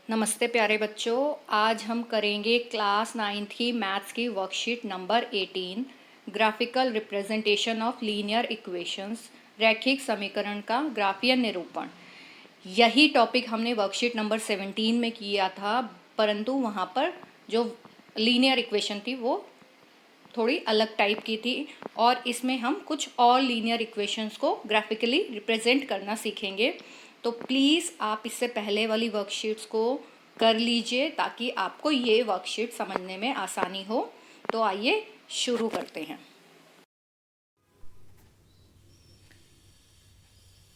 नमस्ते प्यारे बच्चों। आज हम करेंगे क्लास 9th की मैथ्स की worksheet number 18 graphical representation of linear equations, रैखिक समीकरण का ग्राफीय निरूपण। यही टॉपिक हमने वर्कशीट नंबर 17 में किया था, परंतु वहाँ पर जो लीनियर इक्वेशन थी वो थोड़ी अलग टाइप की थी और इसमें हम कुछ और लीनियर इक्वेशंस को ग्राफिकली रिप्रेजेंट करना सीखेंगे। तो प्लीज़ आप इससे पहले वाली वर्कशीट्स को कर लीजिए ताकि आपको ये वर्कशीट समझने में आसानी हो। तो आइए शुरू करते हैं।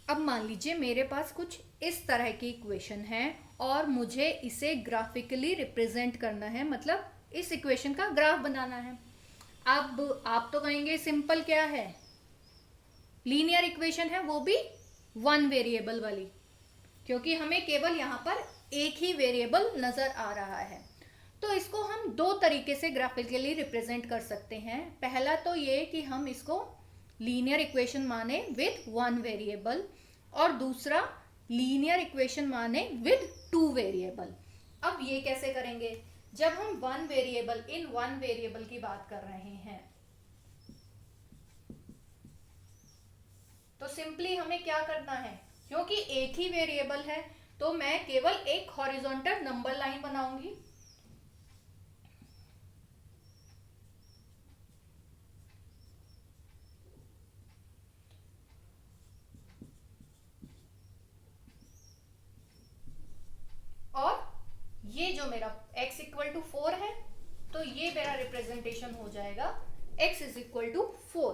अब मान लीजिए मेरे पास कुछ इस तरह की इक्वेशन है और मुझे इसे ग्राफिकली रिप्रेजेंट करना है, मतलब इस इक्वेशन का ग्राफ बनाना है। अब आप तो कहेंगे सिंपल क्या है, लीनियर इक्वेशन है, वो भी वन वेरिएबल वाली, क्योंकि हमें केवल यहाँ पर एक ही वेरिएबल नजर आ रहा है। तो इसको हम दो तरीके से ग्राफिकली रिप्रेजेंट कर सकते हैं। पहला तो ये कि हम इसको लीनियर इक्वेशन माने विद वन वेरिएबल, और दूसरा लीनियर इक्वेशन माने विद टू वेरिएबल। अब ये कैसे करेंगे? जब हम वन वेरिएबल की बात कर रहे हैं तो सिंपली हमें क्या करना है, क्योंकि एक ही वेरिएबल है तो मैं केवल एक हॉरिजॉन्टल नंबर लाइन बनाऊंगी। और ये जो मेरा x इक्वल टू 4 है तो ये मेरा रिप्रेजेंटेशन हो जाएगा x इज इक्वल टू 4।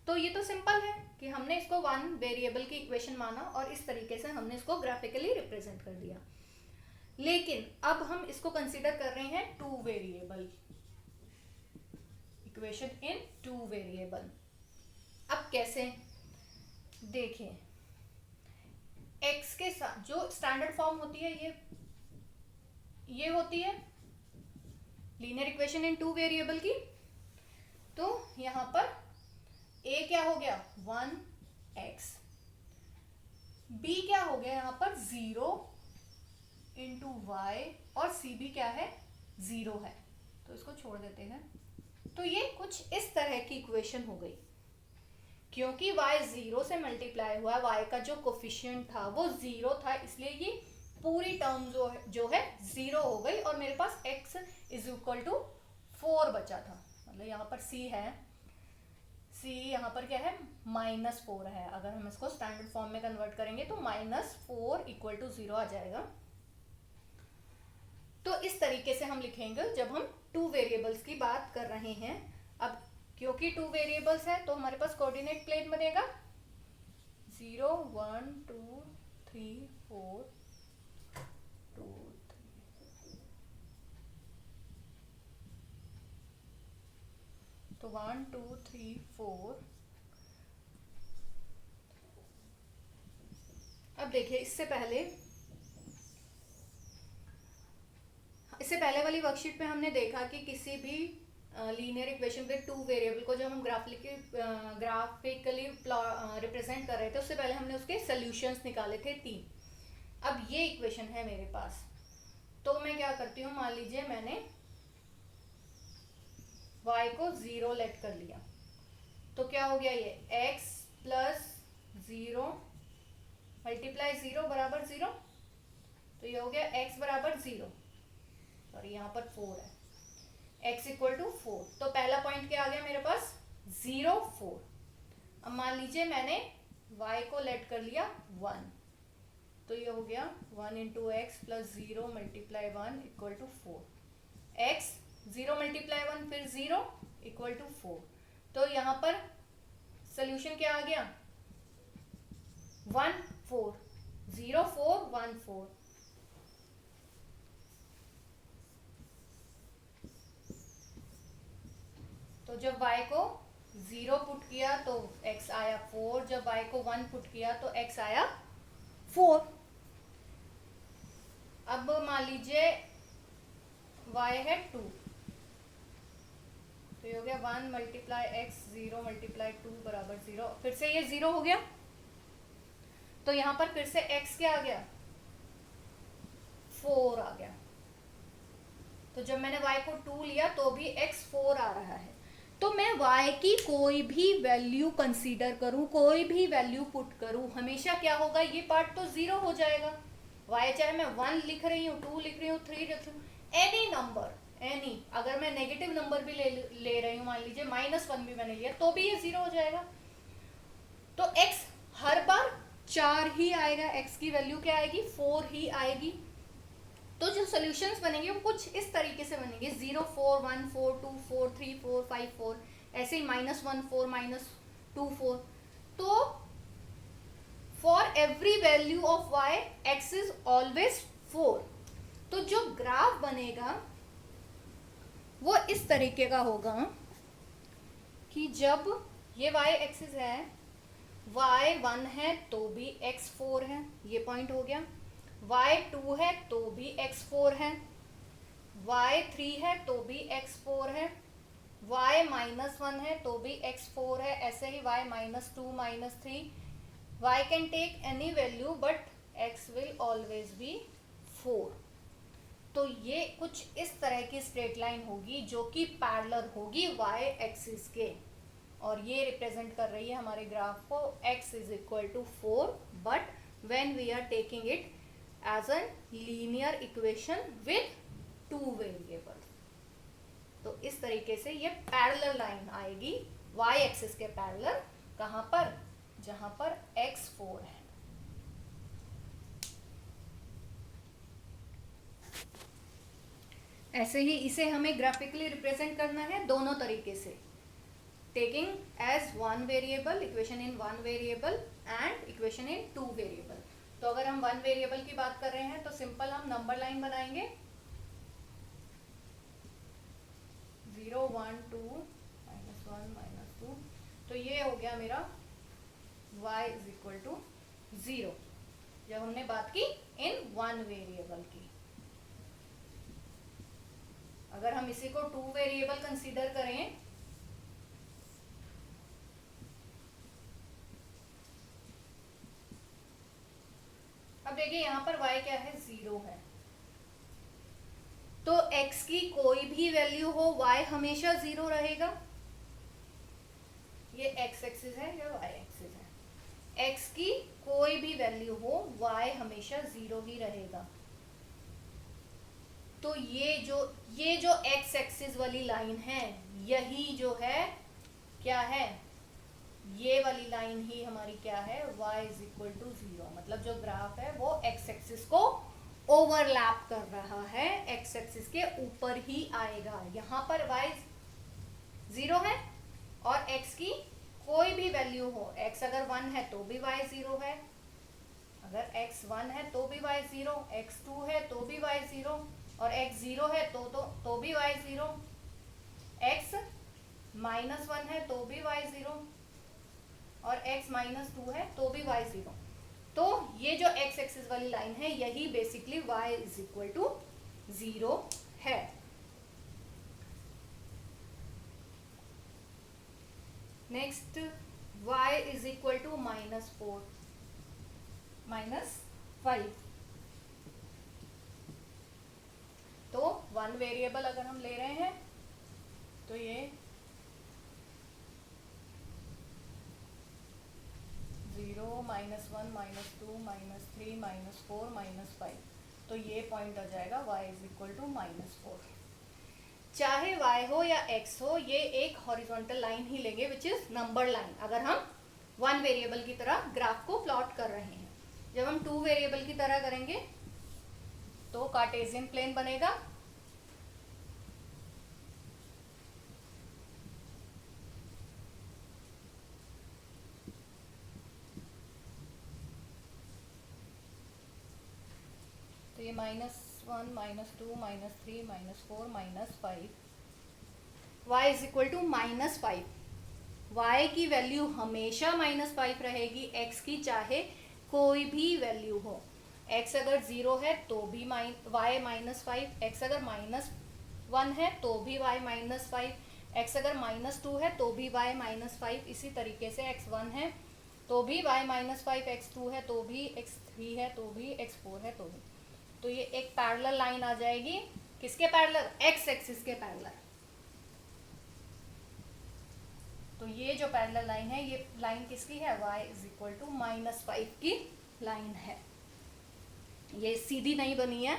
तो ये तो सिंपल है कि हमने इसको वन वेरिएबल की इक्वेशन माना और इस तरीके से हमने इसको ग्राफिकली रिप्रेजेंट कर दिया। लेकिन अब हम इसको कंसीडर कर रहे हैं टू वेरिएबल इक्वेशन इन टू वेरिएबल। अब कैसे देखें, x के साथ जो स्टैंडर्ड फॉर्म होती है ये होती है linear equation in to variable की। तो यहां पर a क्या हो गया 1x, b क्या हो गया यहां पर 0 इंटू वाई, और सी भी क्या है 0 है, तो इसको छोड़ देते हैं। तो ये कुछ इस तरह की इक्वेशन हो गई। क्योंकि y 0 से मल्टीप्लाई हुआ है, y का जो कोफिशिएंट था वो 0 था, इसलिए ये पूरी टर्म जो है 0 हो गई और मेरे पास x इज इक्वल टू 4 बचा था। मतलब यहाँ पर c है, c यहाँ पर क्या है -4 है। अगर हम इसको स्टैंडर्ड फॉर्म में कन्वर्ट करेंगे तो -4 इक्वल टू 0 आ जाएगा। तो इस तरीके से हम लिखेंगे जब हम टू वेरिएबल्स की बात कर रहे हैं। अब क्योंकि टू वेरिएबल्स है तो हमारे पास कोऑर्डिनेट प्लेन बनेगा 0 1 2 3 4 2 3, तो 1 2 3 4। अब देखिए इससे पहले वाली वर्कशीट में हमने देखा कि किसी भी linear equation with two variable को जब हम ग्राफिकली रिप्रेजेंट कर रहे थे, उससे पहले हमने उसके सॉल्यूशंस निकाले थे 3। अब ये इक्वेशन है मेरे पास, तो मैं क्या करती हूँ, मान लीजिए मैंने y को 0 लेट कर लिया, तो क्या हो गया ये x प्लस 0 मल्टीप्लाई 0 बराबर 0, तो ये हो गया x बराबर 0 और यहाँ पर 4 है, x इक्वल टू 4। तो पहला पॉइंट क्या आ गया मेरे पास 0 4। अब मान लीजिए मैंने y को लेट कर लिया 1, तो ये हो गया 1 into x plus 0 multiply 1 equal to 4। x 0 multiply 1 फिर 0 इक्वल टू 4। तो यहाँ पर सोल्यूशन क्या आ गया 1 4 0 4 1 4। तो जब y को 0 पुट किया तो x आया 4, जब y को 1 पुट किया तो x आया 4। अब मान लीजिए y है 2, तो ये हो गया 1 मल्टीप्लाई एक्स 0 मल्टीप्लाई 2 बराबर 0। फिर से ये 0 हो गया, तो यहाँ पर फिर से x क्या आ गया 4 आ गया। तो जब मैंने y को 2 लिया तो भी x 4 आ रहा है। तो मैं y की कोई भी वैल्यू कंसीडर करूं, कोई भी वैल्यू पुट करूं, हमेशा क्या होगा, ये पार्ट तो 0 हो जाएगा। y चाहे मैं 1 लिख रही हूँ, 2 लिख रही हूँ, 3 लिख रही हूँ, एनी नंबर, एनी, अगर मैं नेगेटिव नंबर भी ले रही हूँ, मान लीजिए -1 भी मैंने लिया, तो भी ये 0 हो जाएगा। तो x हर बार 4 ही आएगा, x की वैल्यू क्या आएगी, 4 ही आएगी। तो जो सॉल्यूशंस बनेंगे वो कुछ इस तरीके से बनेंगे, 0 4 1 4 2 4 3 4 5 4, ऐसे ही -1 4 -2 4। तो for every value of y x is always 4। तो जो ग्राफ बनेगा वो इस तरीके का होगा कि जब ये y एक्सिस है, y 1 है तो भी x 4 है, ये पॉइंट हो गया। y 2 है तो भी x 4 है, y 3 है तो भी x 4 है, y -1 है तो भी x 4 है, ऐसे ही y -2 -3, y can take any value but x will always be 4। तो ये कुछ इस तरह की स्ट्रेट लाइन होगी जो कि पैरेलल होगी y एक्सिस के, और ये रिप्रेजेंट कर रही है हमारे ग्राफ को x is equal to 4, but when we are taking it as a linear equation with 2 variable. तो इस तरीके से ये पैरेलल लाइन आएगी y एक्सिस के पैरेलल, कहां पर, जहां पर x 4 है। ऐसे ही इसे हमें ग्राफिकली रिप्रेजेंट करना है दोनों तरीके से, taking as 1 variable, equation in 1 variable and equation in 2 variable. तो अगर हम 1 वेरिएबल की बात कर रहे हैं तो सिंपल हम नंबर लाइन बनाएंगे, 0 1 2 -1 -2। तो ये हो गया मेरा y इज इक्वल टू 0, जब हमने बात की इन 1 वेरिएबल की। अगर हम इसी को 2 वेरिएबल कंसीडर करें, अब देखिए यहाँ पर y क्या है, 0 है। तो x की कोई भी वैल्यू हो y हमेशा 0 रहेगा। ये x एक्सिस है, ये y एक्सिस है। x की कोई भी वैल्यू हो y हमेशा 0 ही रहेगा। तो ये जो x एक्सिस वाली लाइन है, यही जो है क्या है, ये वाली लाइन ही हमारी क्या है, y इज इक्वल टू 0। मतलब जो ग्राफ है वो x एक्सिस को ओवरलैप कर रहा है, x एक्सिस के ऊपर ही आएगा। यहाँ पर y 0 है और x की कोई भी वैल्यू हो, x अगर 1 है तो भी y 0 है, अगर x 1 है तो भी y 0, x 2 है तो भी y 0, और x 0 है तो भी y 0, x -1 है तो भी y 0, और x -2 है तो भी y 0। तो ये जो x एक्सिस वाली लाइन है यही basically y is equal to 0 है। Next y is equal to -4 -5। तो 1 वेरिएबल अगर हम ले रहे हैं तो ये 0 -1 -2 -3 -4 -5, तो ये पॉइंट आ जाएगा y इज इक्वल टू -4। चाहे y हो या x हो, ये एक हॉरिजॉन्टल लाइन ही लेंगे विच इज नंबर लाइन, अगर हम 1 वेरिएबल की तरह ग्राफ को प्लॉट कर रहे हैं। जब हम 2 वेरिएबल की तरह करेंगे तो कार्टेशियन प्लेन बनेगा, तो ये -1 -2 -3 -4 -5, y is equal to -5। y की वैल्यू हमेशा -5 रहेगी, x की चाहे कोई भी वैल्यू हो। x अगर 0 है तो भी y -5, x अगर -1 है तो भी y -5, x अगर -2 है तो भी y -5, इसी तरीके से x 1 है तो भी y -5, x 2 है तो भी, x 3 है तो भी, x 4 है तो भी। तो ये एक पैरेलल लाइन आ जाएगी, किसके पैरेलल? एक्स एक्सिस के पैरेलल। तो ये जो पैरेलल लाइन है, ये लाइन किसकी है? y इज इक्वल टू -5 की लाइन है। ये सीधी नहीं बनी है,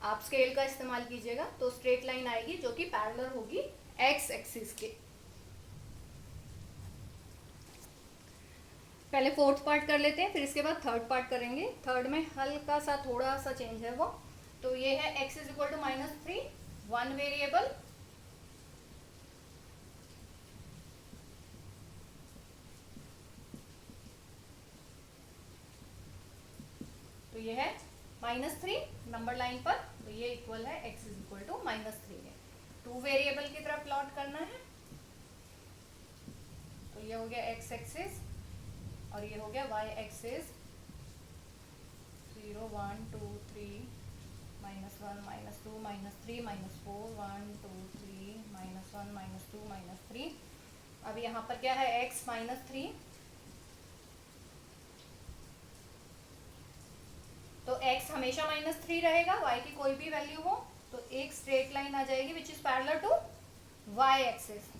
आप स्केल का इस्तेमाल कीजिएगा तो स्ट्रेट लाइन आएगी जो कि पैरेलल होगी एक्स एक्सिस के। पहले फोर्थ पार्ट कर लेते हैं, फिर इसके बाद थर्ड पार्ट करेंगे। थर्ड में हल्का सा थोड़ा सा चेंज है वो। तो ये है x is equal to -3, one variable, तो ये है -3 नंबर लाइन पर, तो ये इक्वल है x इज इक्वल टू -3 है। टू वेरिएबल की तरफ प्लॉट करना है, तो ये हो गया x एक्सिस और ये हो गया y एक्सिस। 0 1 2 3 -1 -2 -3 -4 1 2 3 -1 -2 -3। अब यहाँ पर क्या है? x -3, तो x हमेशा -3 रहेगा, y की कोई भी वैल्यू हो, तो एक स्ट्रेट लाइन आ जाएगी which is parallel to y axis.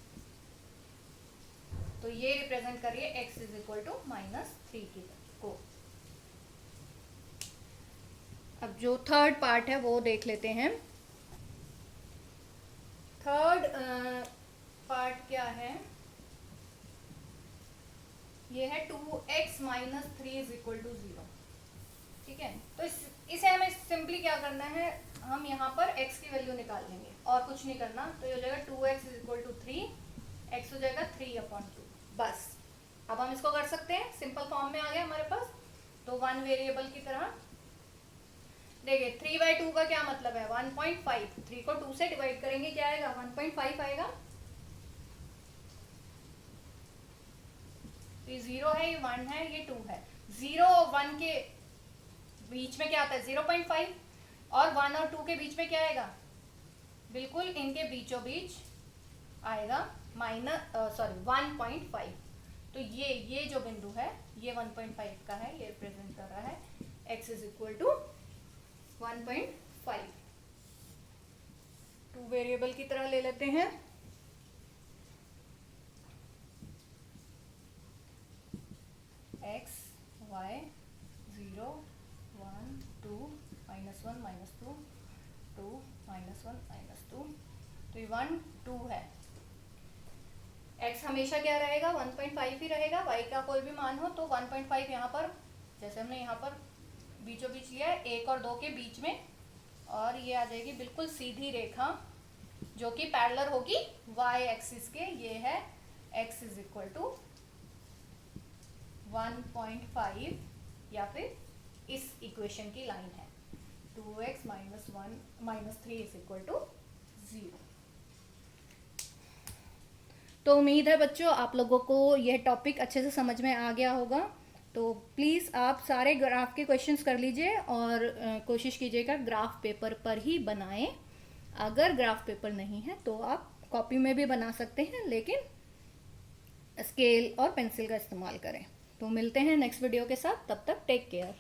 तो ये रिप्रेजेंट करिए x इज इक्वल टू -3 की को। अब जो थर्ड पार्ट है वो देख लेते हैं। थर्ड पार्ट क्या है? ये है 2x - 3 इज इक्वल टू 0। ठीक है, तो इसे हमें सिंपली क्या करना है, हम यहाँ पर x की वैल्यू निकाल लेंगे और कुछ नहीं करना। तो ये हो जाएगा 2x is equal to 3, x हो जाएगा 3/2। बस अब हम इसको कर सकते हैं, सिंपल फॉर्म में आ गया हमारे पास। तो वन वेरिएबल की तरह देखिए, 3/2 का क्या मतलब है? 1.5। 3 को 2 से डिवाइड करेंगे, क्या आएगा? 1.5 आएगा। ये 0 है, ये 1 है, ये 2 है। 0 और 1 के बीच में क्या आता है? 0.5। और 1 और 2 के बीच में क्या आएगा? बिल्कुल इनके बीचों बीच आएगा 1.5। तो ये जो बिंदु है ये 1.5 का है, ये रिप्रेजेंट कर रहा है x is equal to 1.5। Two variable की तरह ले लेते हैं। x y 0 1 2 -1 -2 2 -1 -2, तो ये 1 2 है। x हमेशा क्या रहेगा? 1.5 ही रहेगा। y का कोई भी मान हो तो 1.5 यहाँ पर, जैसे हमने यहाँ पर बीचों बीच लिया है 1 और 2 के बीच में, और ये आ जाएगी बिल्कुल सीधी रेखा जो कि पैरेलल होगी y एक्सिस के। ये है x इज इक्वल टू 1.5, या फिर इस इक्वेशन की लाइन है 2x - 3 इज इक्वल टू 0। तो उम्मीद है बच्चों आप लोगों को यह टॉपिक अच्छे से समझ में आ गया होगा। तो प्लीज़ आप सारे ग्राफ के क्वेश्चंस कर लीजिए और कोशिश कीजिएगा ग्राफ पेपर पर ही बनाएं। अगर ग्राफ पेपर नहीं है तो आप कॉपी में भी बना सकते हैं, लेकिन स्केल और पेंसिल का इस्तेमाल करें। तो मिलते हैं नेक्स्ट वीडियो के साथ, तब तक टेक केयर।